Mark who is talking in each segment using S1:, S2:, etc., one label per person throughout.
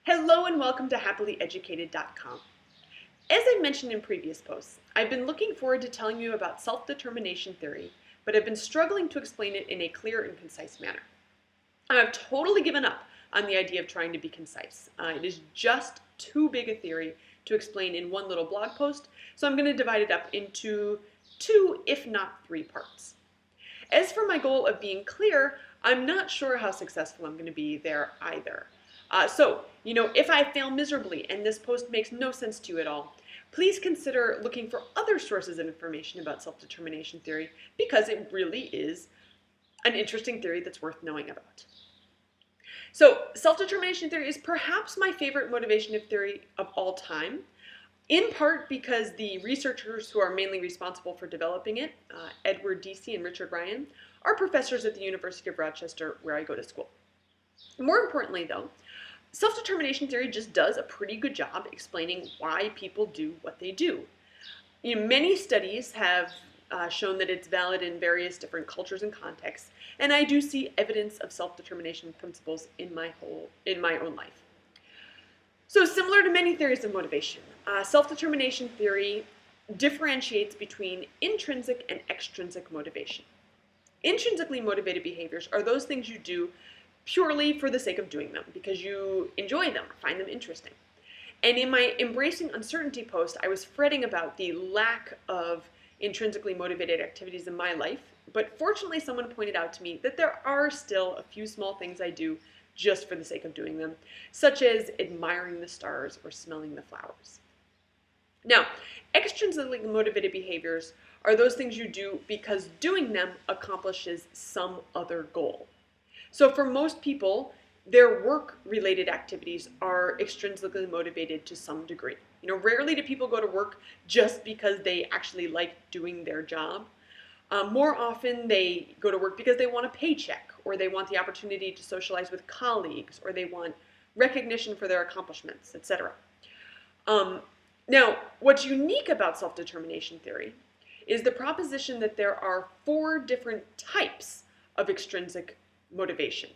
S1: Hello and welcome to happilyeducated.com. As I mentioned in previous posts, I've been looking forward to telling you about self-determination theory, but I've been struggling to explain it in a clear and concise manner. I've totally given up on the idea of trying to be concise. It is just too big a theory to explain in one little blog post, so I'm going to divide it up into two, if not three parts. As for my goal of being clear, I'm not sure how successful I'm going to be there either. If I fail miserably and this post makes no sense to you at all, please consider looking for other sources of information about self-determination theory because it really is an interesting theory that's worth knowing about. So, self-determination theory is perhaps my favorite motivation theory of all time, in part because the researchers who are mainly responsible for developing it, Edward Deci and Richard Ryan, are professors at the University of Rochester where I go to school. More importantly, though, self-determination theory just does a pretty good job explaining why people do what they do. Many studies have shown that it's valid in various different cultures and contexts, and I do see evidence of self-determination principles in my own life. So similar to many theories of motivation, self-determination theory differentiates between intrinsic and extrinsic motivation. Intrinsically motivated behaviors are those things you do purely for the sake of doing them, because you enjoy them or find them interesting. And in my Embracing Uncertainty post, I was fretting about the lack of intrinsically motivated activities in my life, but fortunately someone pointed out to me that there are still a few small things I do just for the sake of doing them, such as admiring the stars or smelling the flowers. Now, extrinsically motivated behaviors are those things you do because doing them accomplishes some other goal. So for most people, their work-related activities are extrinsically motivated to some degree. Rarely do people go to work just because they actually like doing their job. More often, they go to work because they want a paycheck, or they want the opportunity to socialize with colleagues, or they want recognition for their accomplishments, etc. Now, what's unique about self-determination theory is the proposition that there are 4 different types of extrinsic motivation.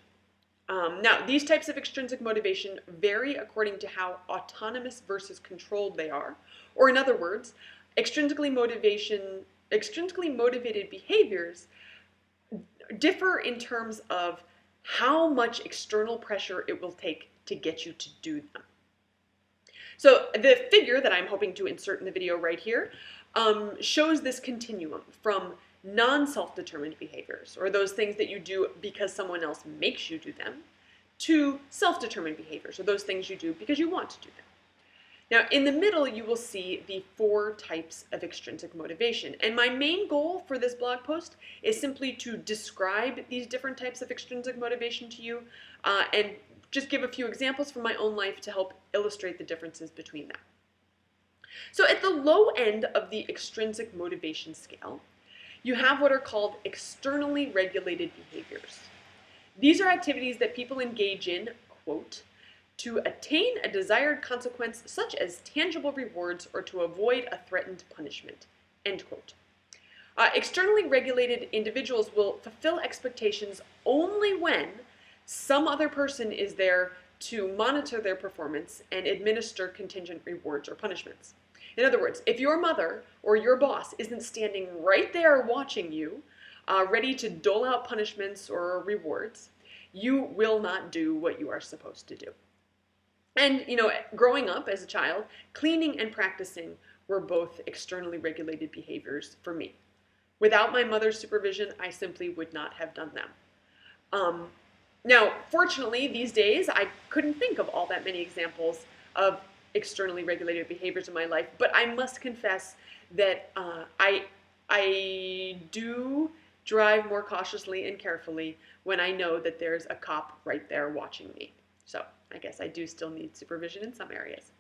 S1: Now, these types of extrinsic motivation vary according to how autonomous versus controlled they are, or in other words, extrinsically motivated behaviors differ in terms of how much external pressure it will take to get you to do them. So the figure that I'm hoping to insert in the video right here shows this continuum from non-self-determined behaviors, or those things that you do because someone else makes you do them, to self-determined behaviors, or those things you do because you want to do them. Now, in the middle, you will see the 4 types of extrinsic motivation. And my main goal for this blog post is simply to describe these different types of extrinsic motivation to you and just give a few examples from my own life to help illustrate the differences between them. So at the low end of the extrinsic motivation scale, you have what are called externally regulated behaviors. These are activities that people engage in, quote, to attain a desired consequence such as tangible rewards or to avoid a threatened punishment, end quote. Externally regulated individuals will fulfill expectations only when some other person is there to monitor their performance and administer contingent rewards or punishments. In other words, if your mother or your boss isn't standing right there watching you, ready to dole out punishments or rewards, you will not do what you are supposed to do. And, growing up as a child, cleaning and practicing were both externally regulated behaviors for me. Without my mother's supervision, I simply would not have done them. Now, fortunately, these days, I couldn't think of all that many examples of externally regulated behaviors in my life, but I must confess that I do drive more cautiously and carefully when I know that there's a cop right there watching me. So I guess I do still need supervision in some areas.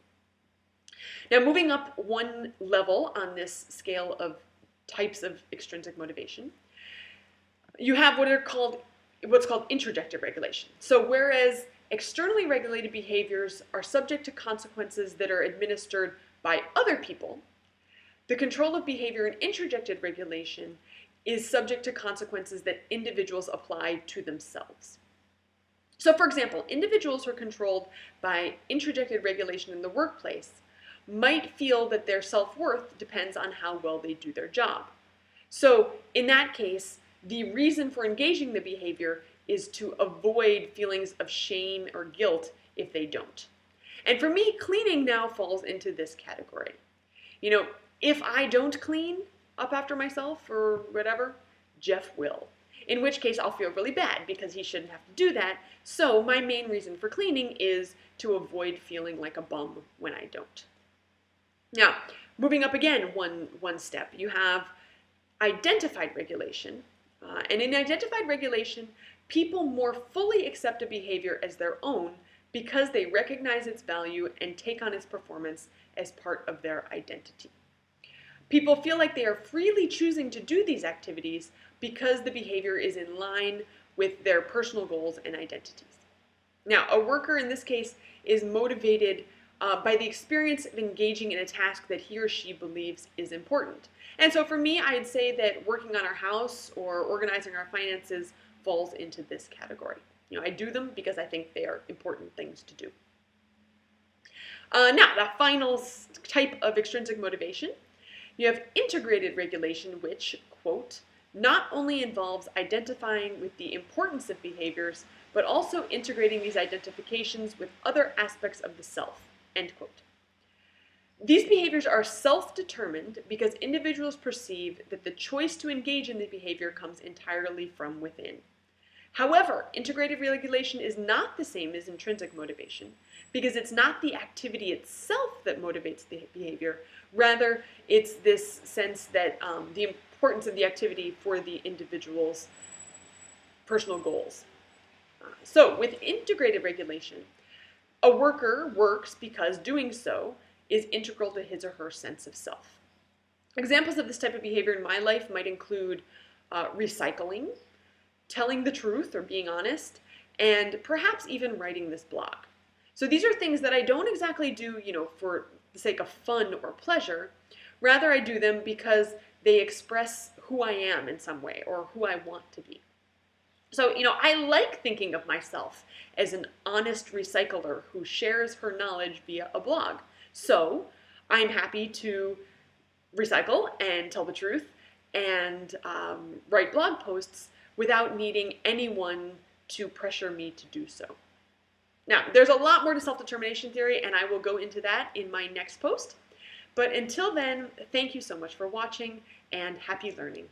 S1: Now, moving up one level on this scale of types of extrinsic motivation, you have what's called introjective regulation. So whereas externally regulated behaviors are subject to consequences that are administered by other people, the control of behavior in introjected regulation is subject to consequences that individuals apply to themselves. So for example, individuals who are controlled by introjected regulation in the workplace might feel that their self-worth depends on how well they do their job. So in that case, the reason for engaging the behavior is to avoid feelings of shame or guilt if they don't. And for me, cleaning now falls into this category. If I don't clean up after myself or whatever, Jeff will. In which case I'll feel really bad because he shouldn't have to do that. So my main reason for cleaning is to avoid feeling like a bum when I don't. Now, moving up again one step, you have identified regulation. And in identified regulation, people more fully accept a behavior as their own because they recognize its value and take on its performance as part of their identity. People feel like they are freely choosing to do these activities because the behavior is in line with their personal goals and identities. Now, a worker in this case is motivated by the experience of engaging in a task that he or she believes is important. And so for me, I'd say that working on our house or organizing our finances falls into this category. I do them because I think they are important things to do. Now, the final type of extrinsic motivation, you have integrated regulation, which, quote, not only involves identifying with the importance of behaviors, but also integrating these identifications with other aspects of the self, end quote. These behaviors are self-determined because individuals perceive that the choice to engage in the behavior comes entirely from within. However, integrated regulation is not the same as intrinsic motivation because it's not the activity itself that motivates the behavior. Rather, it's this sense that the importance of the activity for the individual's personal goals. So with integrated regulation, a worker works because doing so is integral to his or her sense of self. Examples of this type of behavior in my life might include recycling, telling the truth or being honest, and perhaps even writing this blog. So these are things that I don't exactly do, for the sake of fun or pleasure. Rather, I do them because they express who I am in some way or who I want to be. So, I like thinking of myself as an honest recycler who shares her knowledge via a blog. So I'm happy to recycle and tell the truth and write blog posts without needing anyone to pressure me to do so. Now, there's a lot more to self-determination theory, and I will go into that in my next post. But until then, thank you so much for watching, and happy learning.